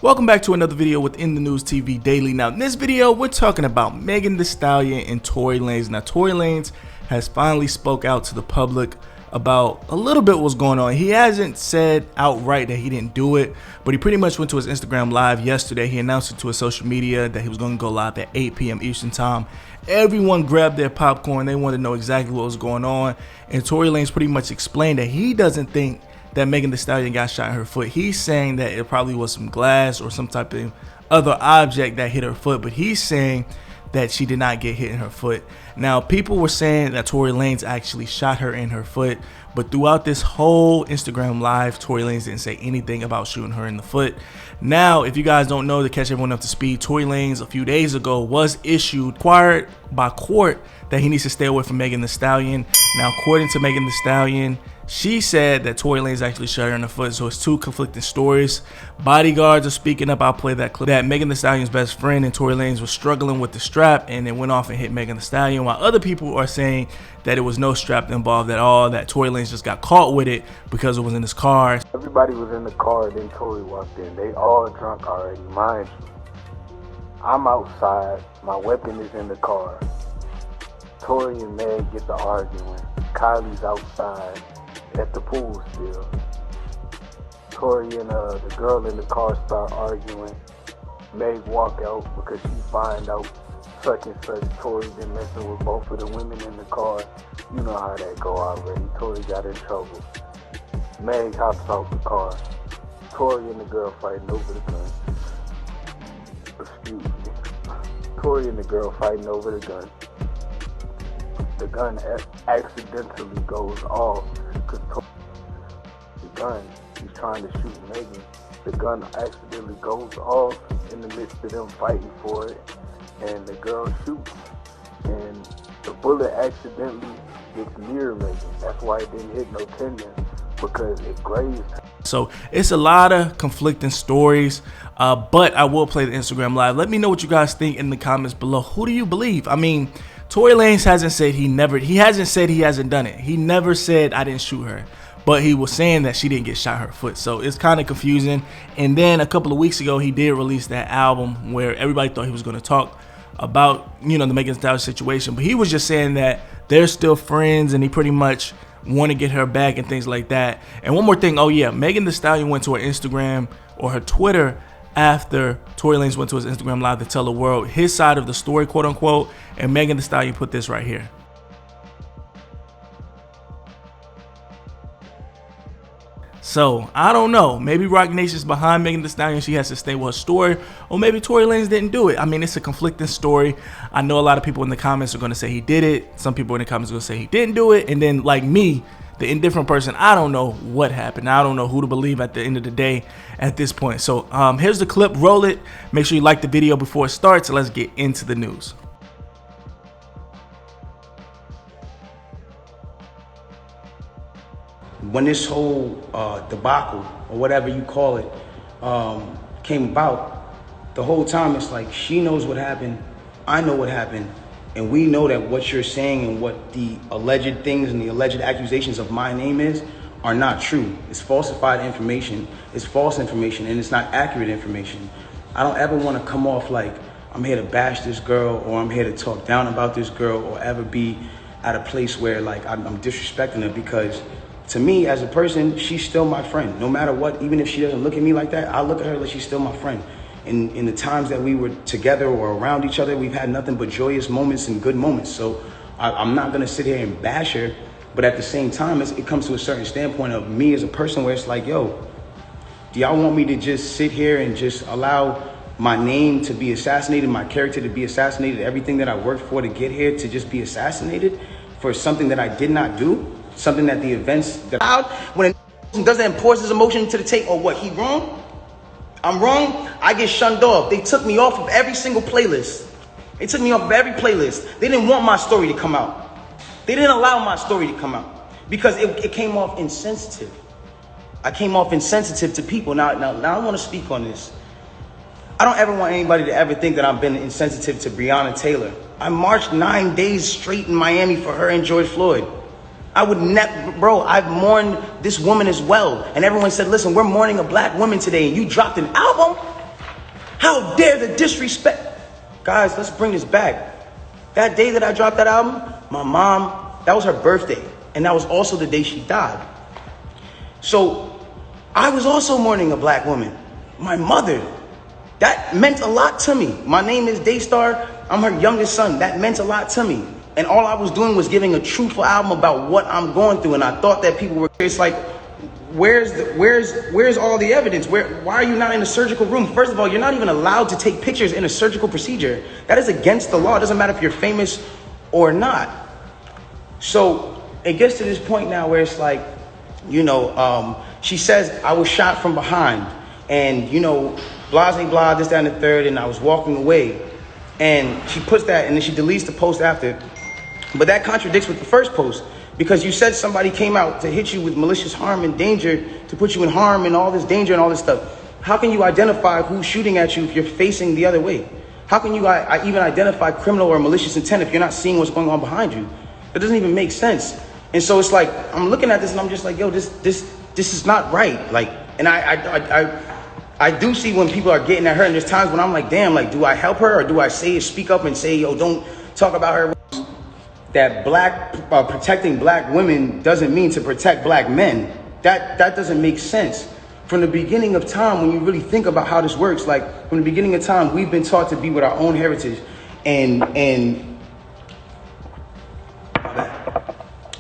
Welcome back to another video within the News TV Daily. Now in this video we're talking about Megan Thee Stallion and Tory Lanez. Now Tory Lanez has finally spoke out to the public about a little bit what's going on. He hasn't said outright that he didn't do it, but he pretty much went to his Instagram live yesterday. He announced it to his social media that he was going to go live at 8 p.m. Eastern time. Everyone grabbed their popcorn. They wanted to know exactly what was going on, and Tory Lanez pretty much explained that he doesn't think that Megan Thee Stallion got shot in her foot. He's saying that it probably was some glass or some type of other object that hit her foot, but he's saying that she did not get hit in her foot. Now, people were saying that Tory Lanez actually shot her in her foot, but throughout this whole Instagram live, Tory Lanez didn't say anything about shooting her in the foot. Now, if you guys don't know, to catch everyone up to speed, Tory Lanez a few days ago was required by court that he needs to stay away from Megan Thee Stallion. Now, according to Megan Thee Stallion, she said that Tory Lanez actually shot her in the foot, so it's two conflicting stories. Bodyguards are speaking up. I'll play that clip. That Megan Thee Stallion's best friend and Tory Lanez was struggling with the strap and it went off and hit Megan Thee Stallion, while other people are saying that it was no strap involved at all, that Tory Lanez just got caught with it because it was in his car. Everybody was in the car, then Tory walked in. They all drunk already, mind you. I'm outside, my weapon is in the car. Tory and Meg get to arguing. Kylie's outside at the pool still. Tory and the girl in the car start arguing. Meg walk out because she find out such and such Tory been messing with both of the women in the car. You know how that go already. Tory got in trouble. Meg hops out the car. Tory and the girl fighting over the gun. Excuse me. Tory and the girl fighting over the gun. The gun accidentally goes off because the gun, he's trying to shoot Megan. The gun accidentally goes off in the midst of them fighting for it, and the girl shoots, and the bullet accidentally gets near Megan. That's why it didn't hit no tendon, because it grazed her. So it's a lot of conflicting stories, but I will play the Instagram live. Let me know what you guys think in the comments below. Who do you believe? I mean, Tory Lanez hasn't said he hasn't done it. He never said I didn't shoot her, but he was saying that she didn't get shot in her foot. So it's kind of confusing. And then a couple of weeks ago, he did release that album where everybody thought he was going to talk about, you know, the Megan Thee Stallion situation, but he was just saying that they're still friends and he pretty much want to get her back and things like that. And one more thing, oh yeah, Megan Thee Stallion went to her Instagram or her Twitter after Tory Lanez went to his Instagram live to tell the world his side of the story, quote unquote, and Megan Thee Stallion put this right here. So I don't know, maybe Rock Nation's behind Megan Thee Stallion, she has to stay with her story, or maybe Tory Lanez didn't do it. I mean, it's a conflicting story. I know a lot of people in the comments are going to say he did it, some people in the comments are going to say he didn't do it, and then like me, the indifferent person, I don't know what happened. I don't know who to believe at the end of the day at this point. So here's the clip, roll it. Make sure you like the video before it starts. Let's get into the news. When this whole debacle, or whatever you call it, came about, the whole time it's like she knows what happened, I know what happened, and we know that what you're saying and what the alleged things and the alleged accusations of my name are not true. It's falsified information, it's false information, and it's not accurate information. I don't ever want to come off like I'm here to bash this girl or I'm here to talk down about this girl or ever be at a place where like I'm disrespecting her, because to me as a person, she's still my friend. No matter what, even if she doesn't look at me like that, I look at her like she's still my friend. In the times that we were together or around each other, we've had nothing but joyous moments and good moments. So I'm not gonna sit here and bash her, but at the same time, it comes to a certain standpoint of me as a person where it's like, yo, do y'all want me to just sit here and just allow my name to be assassinated, my character to be assassinated, everything that I worked for to get here to just be assassinated for something that I did not do? Something that the events that when a doesn't enforce his emotion to the tape, or what, he wrong? I'm wrong, I get shunned off. They took me off of every single playlist. They took me off of every playlist. They didn't want my story to come out. They didn't allow my story to come out because it came off insensitive. I came off insensitive to people. Now I want to speak on this. I don't ever want anybody to ever think that I've been insensitive to Breonna Taylor. I marched 9 days straight in Miami for her and George Floyd. I would never, bro, I've mourned this woman as well. And everyone said, listen, we're mourning a black woman today, and you dropped an album? How dare the disrespect? Guys, let's bring this back. That day that I dropped that album, my mom, that was her birthday. And that was also the day she died. So I was also mourning a black woman. My mother. That meant a lot to me. My name is Daystar. I'm her youngest son. That meant a lot to me. And all I was doing was giving a truthful album about what I'm going through. And I thought that people were, it's like, where's all the evidence? Why are you not in a surgical room? First of all, you're not even allowed to take pictures in a surgical procedure. That is against the law. It doesn't matter if you're famous or not. So it gets to this point now where it's like, she says, I was shot from behind. And, blah, blah, blah, this, that, and the third. And I was walking away. And she puts that, and then she deletes the post after. But that contradicts with the first post. Because you said somebody came out to hit you with malicious harm and danger, to put you in harm and all this danger and all this stuff. How can you identify who's shooting at you if you're facing the other way? How can you even identify criminal or malicious intent if you're not seeing what's going on behind you? It doesn't even make sense. And so it's like, I'm looking at this and I'm just like, yo, this is not right. Like, and I do see when people are getting at her, and there's times when I'm like, damn, like, do I help her or do I speak up and say, yo, don't talk about her? That protecting black women doesn't mean to protect black men. That doesn't make sense. From the beginning of time, when you really think about how this works, like from the beginning of time, we've been taught to be with our own heritage, and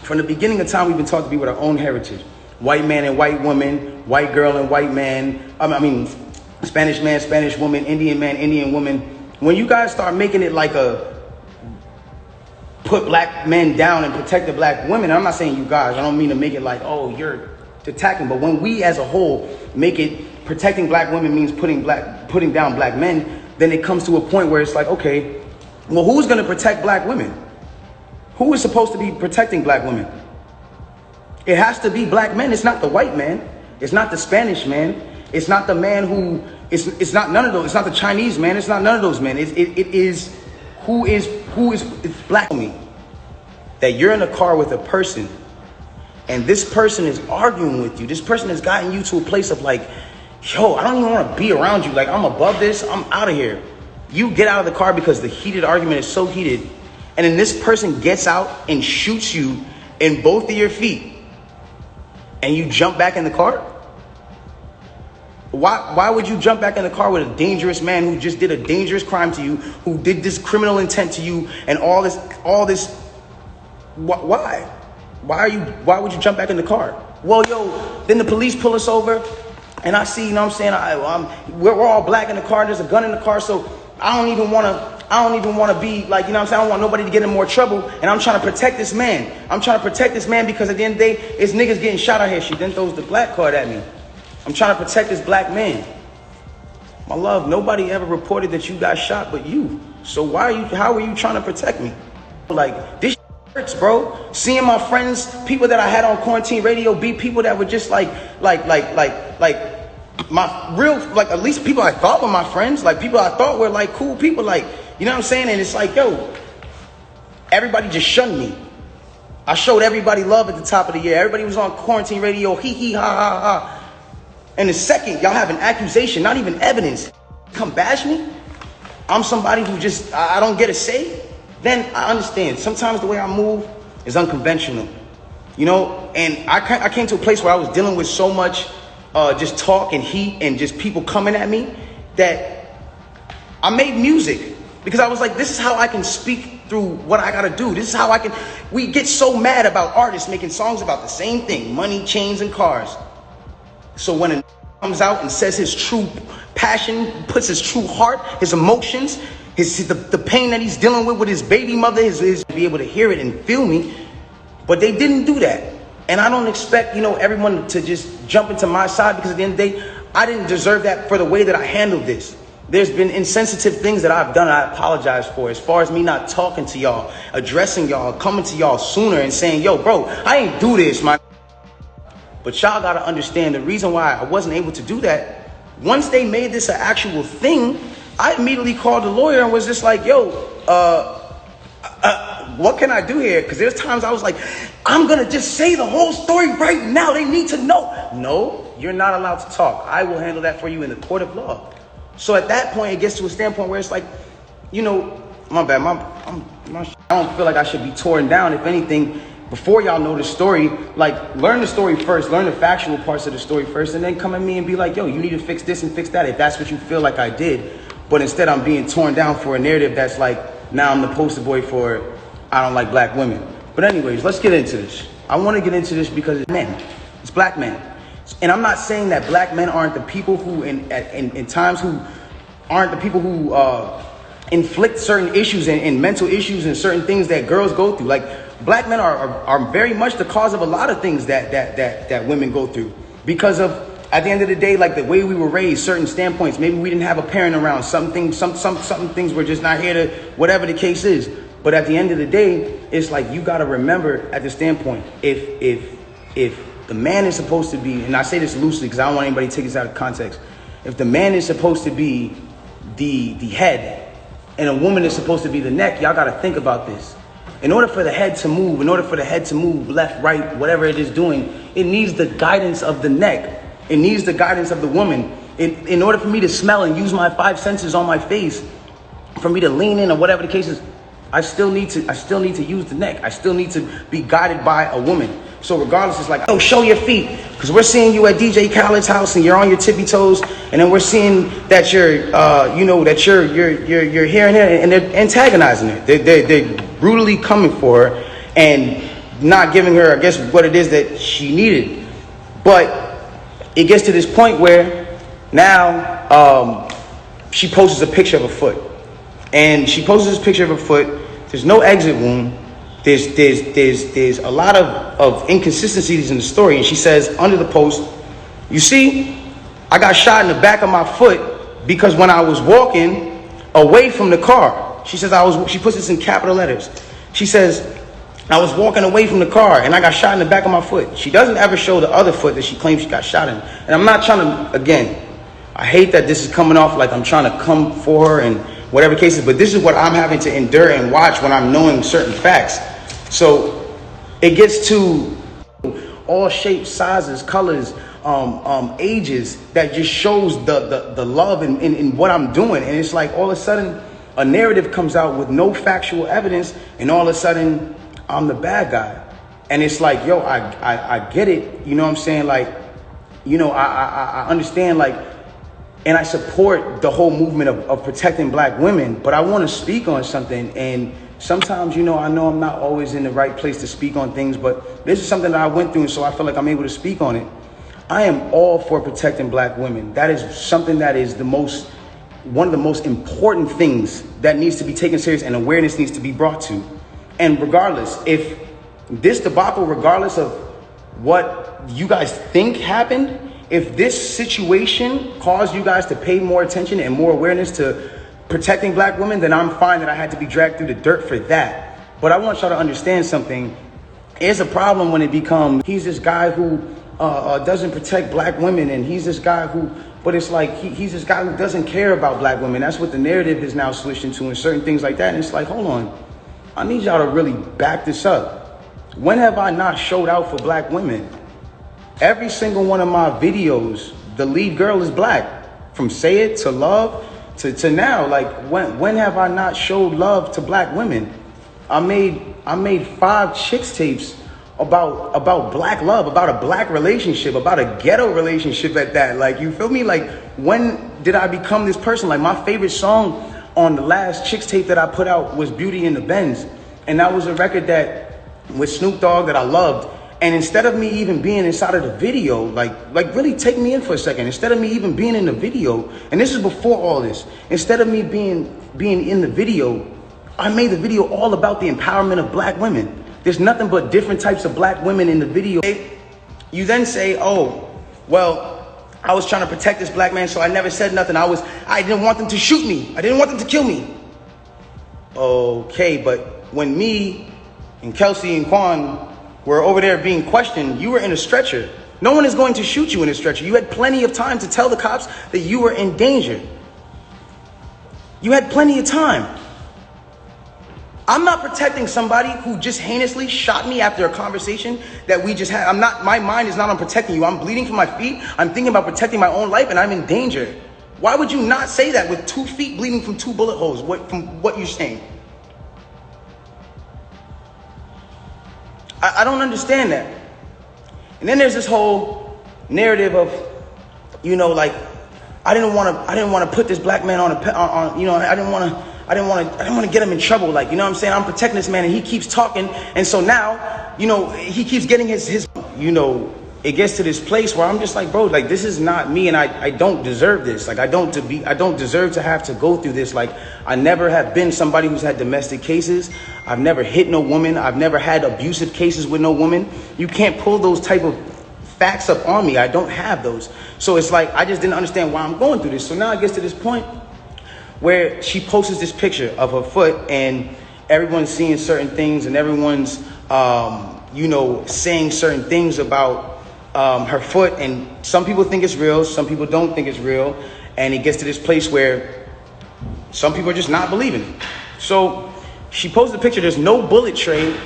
from the beginning of time, we've been taught to be with our own heritage. White man and white woman, white girl and white man. Spanish man, Spanish woman, Indian man, Indian woman. When you guys start making it like put black men down and protect the black women. I'm not saying you guys, I don't mean to make it like, oh, you're attacking, but when we as a whole make it protecting black women means putting down black men, then it comes to a point where it's like, okay, well, who's going to protect black women? Who is supposed to be protecting black women? It has to be black men. It's not the white man. It's not the Spanish man. It's not the man who, it's not none of those. It's not the Chinese man. It's not none of those men. It is who is black me. That you're in a car with a person and this person is arguing with you. This person has gotten you to a place of like, yo, I don't even want to be around you. Like, I'm above this. I'm out of here. You get out of the car because the heated argument is so heated. And then this person gets out and shoots you in both of your feet. And you jump back in the car? Why would you jump back in the car with a dangerous man who just did a dangerous crime to you, who did this criminal intent to you and all this? Why? Why would you jump back in the car? Well, yo, then the police pull us over and I see, we're all black in the car. There's a gun in the car. So I don't even want to be like, I don't want nobody to get in more trouble. And I'm trying to protect this man. Because at the end of the day, it's niggas getting shot out here. She then throws the black card at me. I'm trying to protect this black man. My love, nobody ever reported that you got shot but you. So how are you trying to protect me? Like, this hurts, bro. Seeing my friends, people that I had on quarantine radio, be people that were just like my real, like, at least people I thought were my friends, like people I thought were like cool people, like, you know what I'm saying? And it's like, yo, everybody just shunned me. I showed everybody love at the top of the year. Everybody was on quarantine radio, hee hee ha ha ha. And the second y'all have an accusation, not even evidence, come bash me, I'm somebody who just, I don't get a say, then I understand. Sometimes the way I move is unconventional, and I came to a place where I was dealing with so much just talk and heat and just people coming at me that I made music because I was like, this is how I can speak through what I gotta do. This is how we get so mad about artists making songs about the same thing, money, chains, and cars. So when a comes out and says his true passion, puts his true heart, his emotions, the pain that he's dealing with his baby mother, his be able to hear it and feel me. But they didn't do that. And I don't expect, everyone to just jump into my side, because at the end of the day, I didn't deserve that for the way that I handled this. There's been insensitive things that I've done and I apologize for, as far as me not talking to y'all, addressing y'all, coming to y'all sooner and saying, yo, bro, I ain't do this, man. But y'all got to understand the reason why I wasn't able to do that. Once they made this an actual thing, I immediately called the lawyer and was just like, yo, what can I do here? Because there's times I was like, I'm going to just say the whole story right now. They need to know. No, you're not allowed to talk. I will handle that for you in the court of law. So at that point, it gets to a standpoint where it's like, you know, my bad, I don't feel like I should be torn down. If anything, before y'all know the story, like, learn the story first, learn the factual parts of the story first, and then come at me and be like, yo, you need to fix this and fix that, if that's what you feel like I did. But instead, I'm being torn down for a narrative that's like, now I'm the poster boy for I don't like black women. But anyways, let's get into this. I want to get into this because it's men. It's black men. And I'm not saying that black men aren't the people who, in times, who aren't the people who inflict certain issues and mental issues and certain things that girls go through. Like, black men are very much the cause of a lot of things that women go through. Because of, at the end of the day, like the way we were raised, certain standpoints, maybe we didn't have a parent around, some things were just not here to, whatever the case is. But at the end of the day, it's like, you got to remember at the standpoint, if the man is supposed to be, and I say this loosely because I don't want anybody to take this out of context. If the man is supposed to be the head and a woman is supposed to be the neck, y'all got to think about this. In order for the head to move, left, right, whatever it is doing, it needs the guidance of the neck. It needs the guidance of the woman. In order for me to smell and use my 5 senses on my face, for me to lean in or whatever the case is, I still need to use the neck. I still need to be guided by a woman. So regardless, it's like, oh, show your feet, because we're seeing you at DJ Khaled's house and you're on your tippy toes, and then we're seeing that you're here and there, and they're antagonizing her. They're brutally coming for her and not giving her, I guess, what it is that she needed. But it gets to this point where now she posts a picture of a foot, and she posts this picture of her foot. There's no exit wound. There's a lot of inconsistencies in the story. And she says under the post, you see, I got shot in the back of my foot because when I was walking away from the car, she says she puts this in capital letters. She says, I was walking away from the car and I got shot in the back of my foot. She doesn't ever show the other foot that she claims she got shot in. And I'm not trying to, again, I hate that this is coming off like I'm trying to come for her and whatever cases, but this is what I'm having to endure and watch when I'm knowing certain facts. So it gets to all shapes, sizes, colors, ages, that just shows the love in what I'm doing. And it's like all of a sudden a narrative comes out with no factual evidence, and all of a sudden I'm the bad guy. And it's like, yo, I get it. You know what I'm saying? Like, you know, I understand, like, and I support the whole movement of protecting black women, but I want to speak on something. And sometimes, you know, I know I'm not always in the right place to speak on things, but this is something that I went through, and so I feel like I'm able to speak on it. I am all for protecting black women. That is something that is one of the most important things that needs to be taken serious, and awareness needs to be brought to. And regardless, if this debacle, regardless of what you guys think happened, if this situation caused you guys to pay more attention and more awareness to protecting black women, then I'm fine that I had to be dragged through the dirt for that. But I want y'all to understand something. It's a problem when it becomes, he's this guy who doesn't protect black women, and he's this guy who, but it's like, he's this guy who doesn't care about black women. That's what the narrative is now switched into, and certain things like that. And it's like, hold on, I need y'all to really back this up. When have I not showed out for black women? Every single one of my videos, the lead girl is black. From Say It to Love to now. Like, when have I not showed love to black women? I made 5 chicks tapes about black love, about a black relationship, about a ghetto relationship at that. Like, you feel me? Like, when did I become this person? Like, my favorite song on the last chicks tape that I put out was Beauty in the Benz. And that was a record that with Snoop Dogg that I loved. And instead of me even being inside of the video, like really take me in for a second. Instead of me even being in the video, and this is before all this, instead of me being in the video, I made the video all about the empowerment of black women. There's nothing but different types of black women in the video. You then say, oh, well, I was trying to protect this black man, so I never said nothing. I didn't want them to shoot me. I didn't want them to kill me. Okay, but when me and Kelsey and Quan were over there being questioned, you were in a stretcher. No one is going to shoot you in a stretcher. You had plenty of time to tell the cops that you were in danger. You had plenty of time. I'm not protecting somebody who just heinously shot me after a conversation that we just had. My mind is not on protecting you. I'm bleeding from my feet. I'm thinking about protecting my own life, and I'm in danger. Why would you not say that with 2 feet bleeding from 2 bullet holes? From what you're saying? I don't understand that. And then there's this whole narrative of, you know, like, I didn't want to put this black man on you know, I didn't want to get him in trouble. Like, you know what I'm saying? I'm protecting this man, and he keeps talking. And so now, you know, he keeps getting his, you know, it gets to this place where I'm just like, bro, like, this is not me, and I don't deserve this. Like, I don't deserve to have to go through this. Like, I never have been somebody who's had domestic cases. I've never hit no woman. I've never had abusive cases with no woman. You can't pull those type of facts up on me. I don't have those. So it's like, I just didn't understand why I'm going through this. So now it gets to this point where she posts this picture of her foot, and everyone's seeing certain things, and everyone's, you know, saying certain things about her foot, and some people think it's real, some people don't think it's real, and it gets to this place where some people are just not believing. So she posted a picture. There's no bullet tray.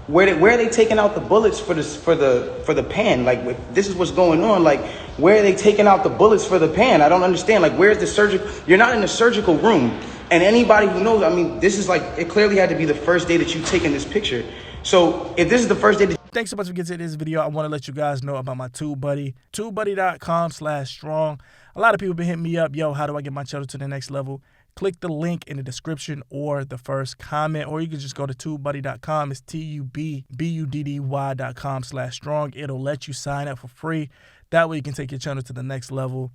Where are they taking out the bullets for the pan? Like, this is what's going on. Like, where are they taking out the bullets for the pan? I don't understand. Like, where's the surgical? You're not in the surgical room. And anybody who knows, I mean, this is like, it clearly had to be the first day that you've taken this picture. So if this is the first day that Thanks so much for getting to this video. I want to let you guys know about my TubeBuddy, tubebuddy.com/strong. A lot of people been hitting me up, yo, how do I get my channel to the next level? Click the link in the description or the first comment, or you can just go to tubebuddy.com. It's tubebuddy.com/strong. It'll let you sign up for free. That way you can take your channel to the next level.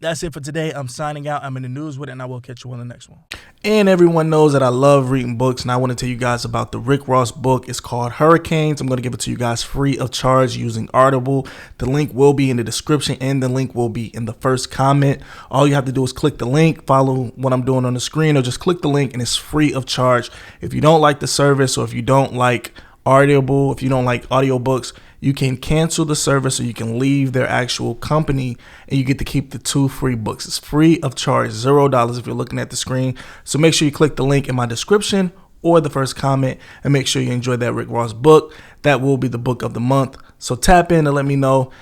That's it for today. I'm signing out. I'm in the news with it, and I will catch you on the next one. And everyone knows that I love reading books, and I want to tell you guys about the Rick Ross book. It's called Hurricanes. I'm going to give it to you guys free of charge using Audible. The link will be in the description, and the link will be in the first comment. All you have to do is click the link, follow what I'm doing on the screen, or just click the link, and it's free of charge. If you don't like the service, or if you don't like Audible, if you don't like audiobooks, you can cancel the service, or you can leave their actual company, and you get to keep the 2 free books. It's free of charge, $0 if you're looking at the screen. So make sure you click the link in my description or the first comment, and make sure you enjoy that Rick Ross book. That will be the book of the month. So tap in and let me know.